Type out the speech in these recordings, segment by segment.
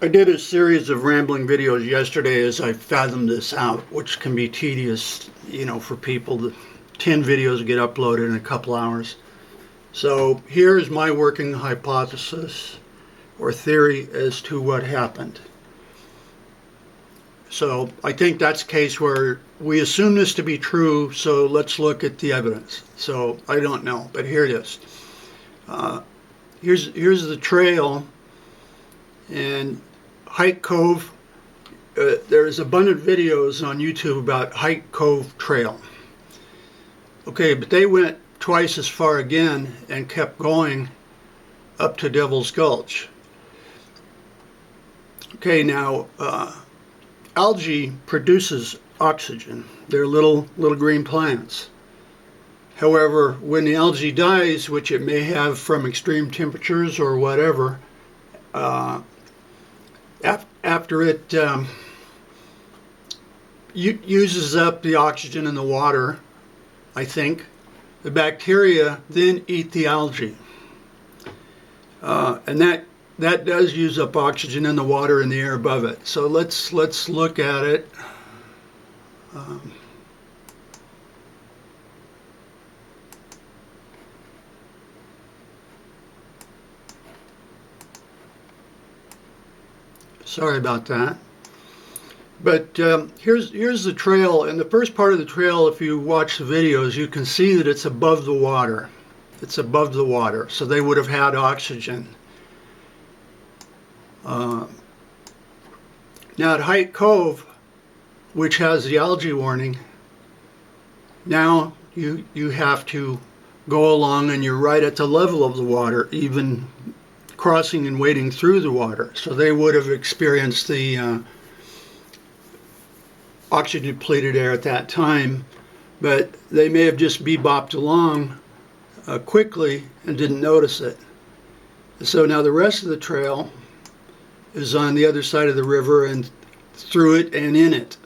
I did a series of rambling videos yesterday as I fathomed this out, which can be tedious, for people. 10 videos get uploaded in a couple hours. So here's my working hypothesis or theory as to what happened. So I think that's a case where we assume this to be true, so let's look at the evidence. So I don't know, but here it is. Here's the trail, and Hike Cove. There's abundant videos on YouTube about Hike Cove Trail. Okay, but they went twice as far again and kept going up to Devil's Gulch. Okay, now algae produces oxygen. They're little green plants. However, when the algae dies, which it may have from extreme temperatures or whatever, after it uses up the oxygen in the water, I think, the bacteria then eat the algae. And that does use up oxygen in the water and the air above it. So let's look at it. Sorry about that. But here's the trail. In the first part of the trail, if you watch the videos, you can see that it's above the water. It's above the water, so they would have had oxygen. Now at Hike Cove, which has the algae warning, now you have to go along and you're right at the level of the water, even crossing and wading through the water. So they would have experienced the oxygen depleted air at that time, but they may have just bebopped along quickly and didn't notice it. So now the rest of the trail is on the other side of the river and through it and in it.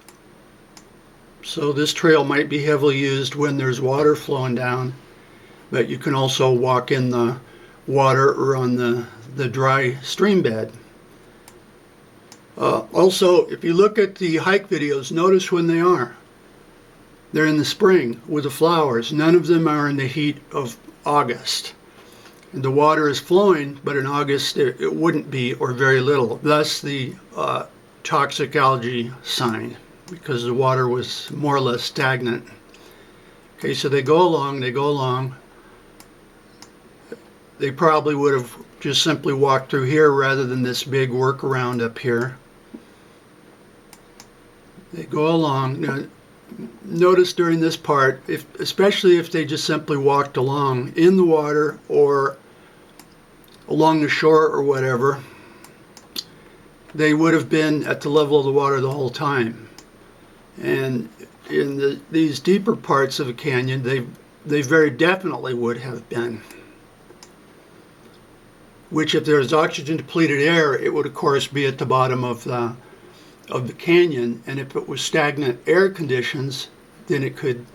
So this trail might be heavily used when there's water flowing down, but you can also walk in the water or on the dry stream bed. Also, if you look at the hike videos, notice when they are. They're in the spring with the flowers. None of them are in the heat of August. And the water is flowing, but in August it wouldn't be, or very little. Thus the toxic algae sign, because the water was more or less stagnant. Okay, so they go along. They probably would have just simply walked through here rather than this big workaround up here. They go along. Now, notice during this part, especially if they just simply walked along in the water or along the shore or whatever, they would have been at the level of the water the whole time. And in these deeper parts of the canyon, they very definitely would have been. Which, if there's oxygen depleted air, it would of course be at the bottom of the canyon, and if it was stagnant air conditions, then it could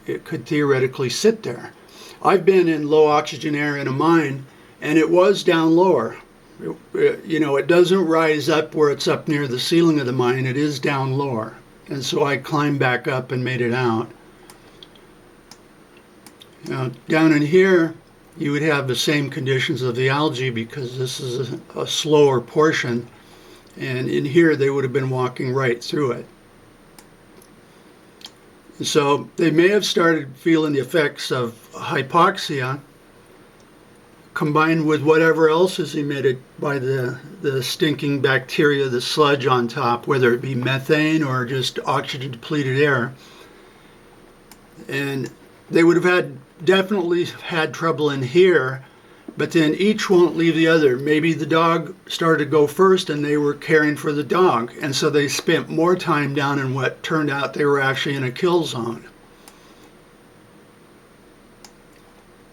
theoretically sit there. I've been in low oxygen air in a mine, and it was down lower. It doesn't rise up where it's up near the ceiling of the mine. It is down lower, and so I climbed back up and made it out. Now down in here, you would have the same conditions of the algae because this is a slower portion, and in here they would have been walking right through it. So they may have started feeling the effects of hypoxia combined with whatever else is emitted by the stinking bacteria, the sludge on top, whether it be methane or just oxygen depleted air. And they would have definitely had trouble in here, but then each won't leave the other. Maybe the dog started to go first and they were caring for the dog, and so they spent more time down in what turned out they were actually in a kill zone.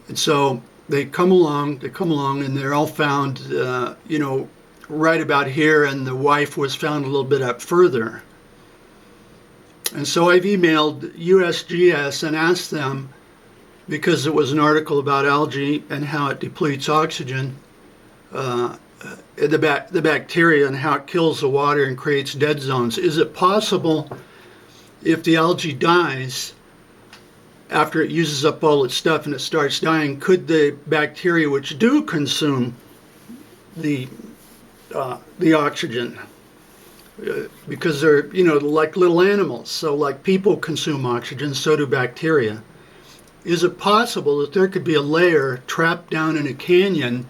And so they come along, and they're all found, right about here, and the wife was found a little bit up further. And so I've emailed USGS and asked them, because it was an article about algae and how it depletes oxygen, the bacteria and how it kills the water and creates dead zones. Is it possible, if the algae dies after it uses up all its stuff and it starts dying, could the bacteria which do consume the oxygen, because they're, like little animals, so like people consume oxygen, so do bacteria. Is it possible that there could be a layer trapped down in a canyon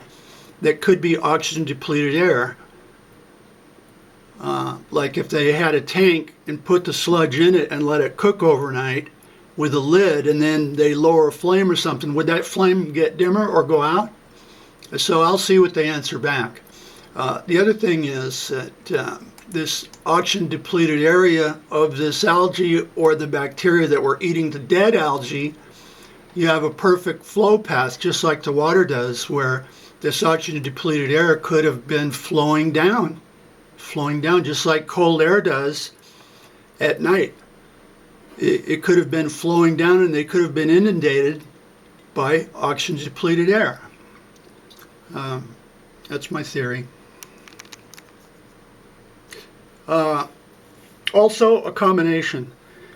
that could be oxygen depleted air? Like if they had a tank and put the sludge in it and let it cook overnight with a lid, and then they lower a flame or something, would that flame get dimmer or go out? So I'll see what they answer back. The other thing is that this oxygen depleted area of this algae or the bacteria that were eating the dead algae, you have a perfect flow path, just like the water does, where this oxygen depleted air could have been flowing down, just like cold air does at night. It could have been flowing down, and they could have been inundated by oxygen depleted air. That's my theory. Also, a combination.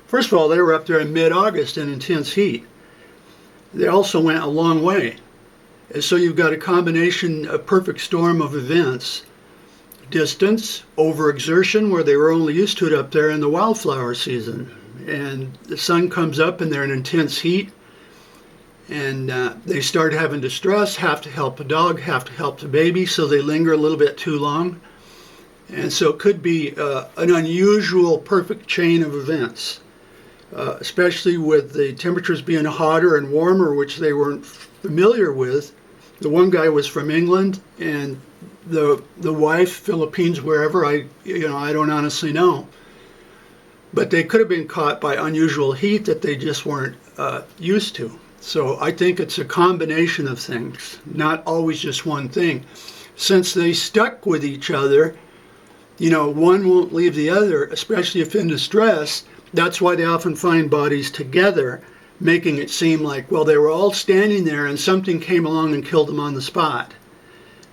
First of all, they were up there in mid-August in intense heat. They also went a long way. And so you've got a combination, a perfect storm of events. Distance, overexertion, where they were only used to it up there in the wildflower season. And the sun comes up and they're in intense heat. And they start having distress, have to help the dog, have to help the baby, so they linger a little bit too long. And so it could be an unusual perfect chain of events, especially with the temperatures being hotter and warmer, which they weren't familiar with. The one guy was from England, and the wife, Philippines, wherever, I don't honestly know. But they could have been caught by unusual heat that they just weren't used to. So I think it's a combination of things, not always just one thing. Since they stuck with each other, one won't leave the other, especially if in distress. That's why they often find bodies together, making it seem like, well, they were all standing there and something came along and killed them on the spot.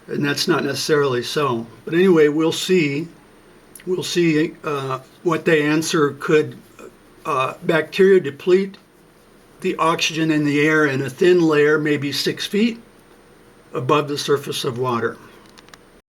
And that's not necessarily so. But anyway, we'll see. We'll see what they answer. Could bacteria deplete the oxygen in the air in a thin layer, maybe 6 feet above the surface of water?